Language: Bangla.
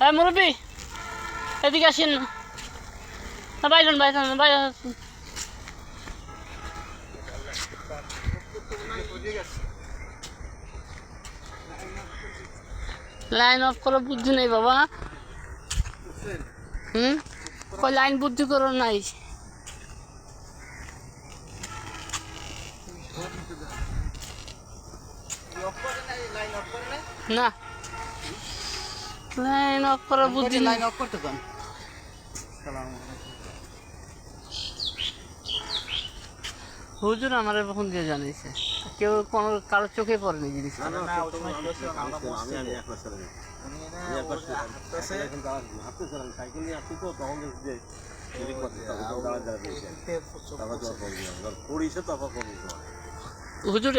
হ্যাঁ মুরব্বী এদিকে আসেন না বাইরেন বাইরেন বাইরে লাইন অফ করার বুদ্ধি নেই বাবা কই লাইন বুদ্ধি করো নাই না লাইন অফ করার বুদ্ধি লাইন অফ করতে পারেন হুজুর আমার এখন দিয়ে জানিয়েছে কেউ কোনো কারোর চোখে পড়েনি জিনিস হুজুর